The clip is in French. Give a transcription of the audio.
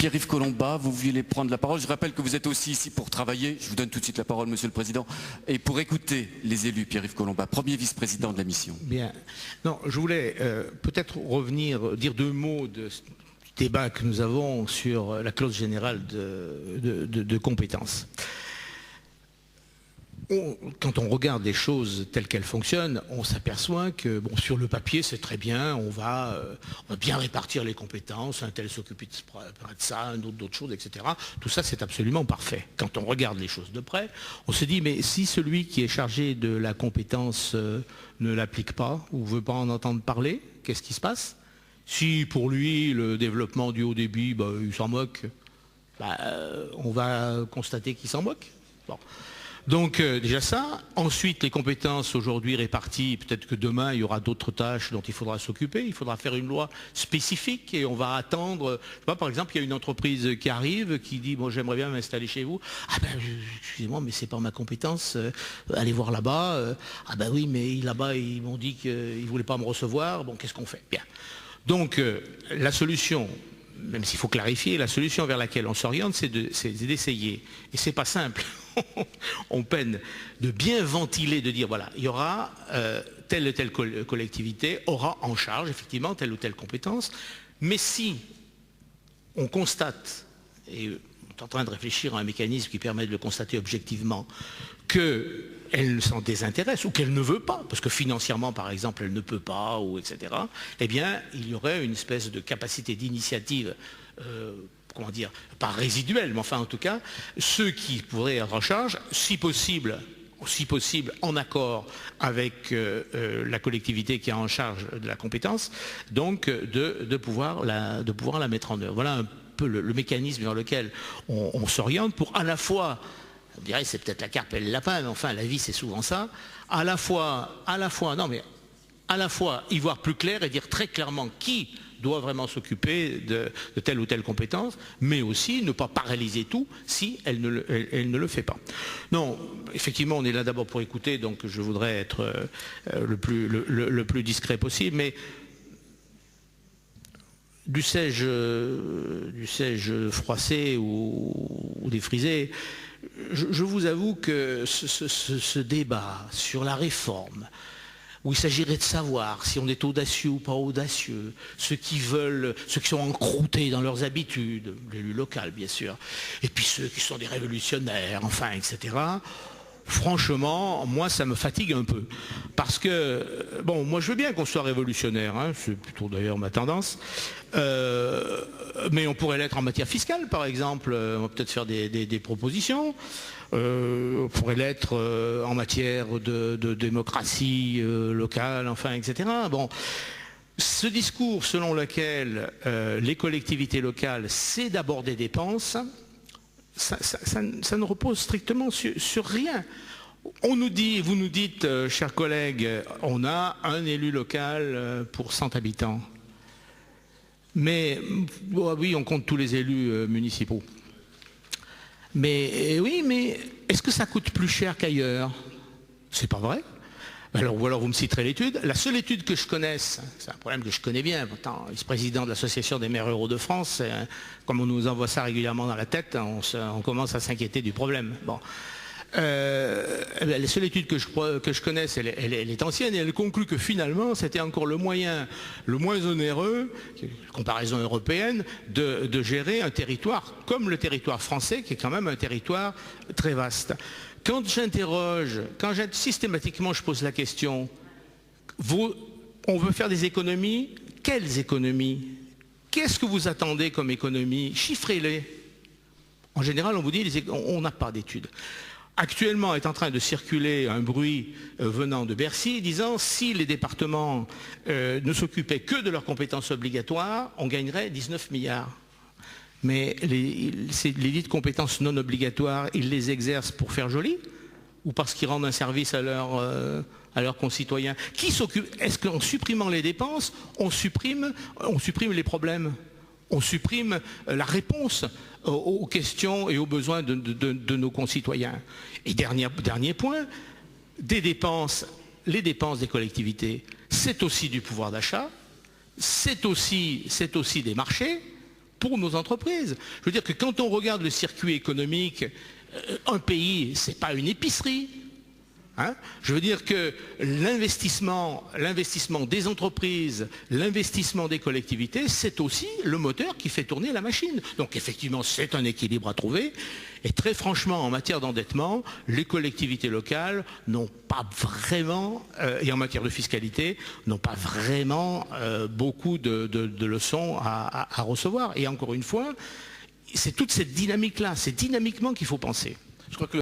Pierre-Yves Collombat, vous voulez prendre la parole. Je rappelle que vous êtes aussi ici pour travailler. Je vous donne tout de suite la parole, Monsieur le Président, et pour écouter les élus. Pierre-Yves Collombat, premier vice-président de la mission. Bien. Non, je voulais peut-être revenir, dire deux mots de ce débat que nous avons sur la clause générale de compétences. Quand on regarde les choses telles qu'elles fonctionnent, on s'aperçoit que bon, sur le papier c'est très bien, on va bien répartir les compétences, un tel s'occupe de ça, un autre d'autres choses, etc. Tout ça c'est absolument parfait. Quand on regarde les choses de près, on se dit mais si celui qui est chargé de la compétence ne l'applique pas ou ne veut pas en entendre parler, qu'est-ce qui se passe? Si pour lui le développement du haut débit, il s'en moque, on va constater qu'il s'en moque. Bon. Donc déjà ça, ensuite les compétences aujourd'hui réparties, peut-être que demain il y aura d'autres tâches dont il faudra s'occuper, il faudra faire une loi spécifique et on va attendre, je sais pas, par exemple il y a une entreprise qui arrive, qui dit bon j'aimerais bien m'installer chez vous, excusez-moi mais c'est pas ma compétence, allez voir là-bas, oui mais là-bas ils m'ont dit qu'ils voulaient pas me recevoir, bon qu'est-ce qu'on fait? Bien. Donc la solution, même s'il faut clarifier, la solution vers laquelle on s'oriente, c'est d'essayer, et c'est pas simple, on peine de bien ventiler, de dire voilà, il y aura telle ou telle collectivité aura en charge effectivement telle ou telle compétence, mais si on constate, et on est en train de réfléchir à un mécanisme qui permet de le constater objectivement, qu'elle s'en désintéresse ou qu'elle ne veut pas, parce que financièrement par exemple elle ne peut pas, ou etc., eh bien il y aurait une espèce de capacité d'initiative, comment dire, pas résiduelle, mais enfin en tout cas, ceux qui pourraient être en charge, si possible en accord avec la collectivité qui est en charge de la compétence, donc de pouvoir la mettre en œuvre. Voilà un peu le mécanisme vers lequel on s'oriente pour à la fois, on dirait c'est peut-être la carpe et le lapin, mais enfin la vie c'est souvent ça, à la fois y voir plus clair et dire très clairement qui doit vraiment s'occuper de telle ou telle compétence, mais aussi ne pas paralyser tout si elle ne le fait pas. Non, effectivement, on est là d'abord pour écouter, donc je voudrais être le plus discret possible, mais du sèche froissé ou défrisé, je vous avoue que ce débat sur la réforme, où il s'agirait de savoir si on est audacieux ou pas audacieux, ceux qui sont encroutés dans leurs habitudes, l'élu local bien sûr, et puis ceux qui sont des révolutionnaires, enfin, etc. Franchement, moi ça me fatigue un peu. Parce que, bon, moi je veux bien qu'on soit révolutionnaire, hein, c'est plutôt d'ailleurs ma tendance, mais on pourrait l'être en matière fiscale par exemple, on va peut-être faire des propositions. On pourrait l'être en matière de démocratie locale, enfin, etc. Bon, ce discours selon lequel les collectivités locales, c'est d'abord des dépenses, ça ne repose strictement sur rien. On nous dit, vous nous dites, chers collègues, on a un élu local pour 100 habitants. Mais, oui, on compte tous les élus municipaux. Mais oui, mais est-ce que ça coûte plus cher qu'ailleurs? C'est pas vrai. Alors, ou alors vous me citerez l'étude. La seule étude que je connaisse, c'est un problème que je connais bien, pourtant, vice-président de l'Association des maires ruraux de France, comme on nous envoie ça régulièrement dans la tête, on commence à s'inquiéter du problème. Bon. La seule étude que je connaisse, elle est ancienne et elle conclut que finalement c'était encore le moins onéreux, comparaison européenne, de gérer un territoire comme le territoire français qui est quand même un territoire très vaste. Quand systématiquement je pose la question, on veut faire des économies, quelles économies? Qu'est-ce que vous attendez comme économie? Chiffrez-les. En général on vous dit on n'a pas d'études. Actuellement est en train de circuler un bruit venant de Bercy disant si les départements ne s'occupaient que de leurs compétences obligatoires, on gagnerait 19 milliards. Mais les dites compétences non obligatoires, ils les exercent pour faire joli ou parce qu'ils rendent un service à leurs concitoyens? Qui s'occupe? Est-ce qu'en supprimant les dépenses, on supprime les problèmes? On supprime la réponse aux questions et aux besoins de nos concitoyens. Et dernier point, les dépenses des collectivités, c'est aussi du pouvoir d'achat, c'est aussi des marchés. pour nos entreprises. Je veux dire que quand on regarde le circuit économique, un pays, c'est pas une épicerie. Hein? Je veux dire que l'investissement des entreprises, l'investissement des collectivités, c'est aussi le moteur qui fait tourner la machine. Donc effectivement, c'est un équilibre à trouver. Et très franchement, en matière d'endettement, les collectivités locales n'ont pas vraiment, et en matière de fiscalité, n'ont pas vraiment beaucoup de leçons à recevoir. Et encore une fois, c'est toute cette dynamique-là, c'est dynamiquement qu'il faut penser. Je crois que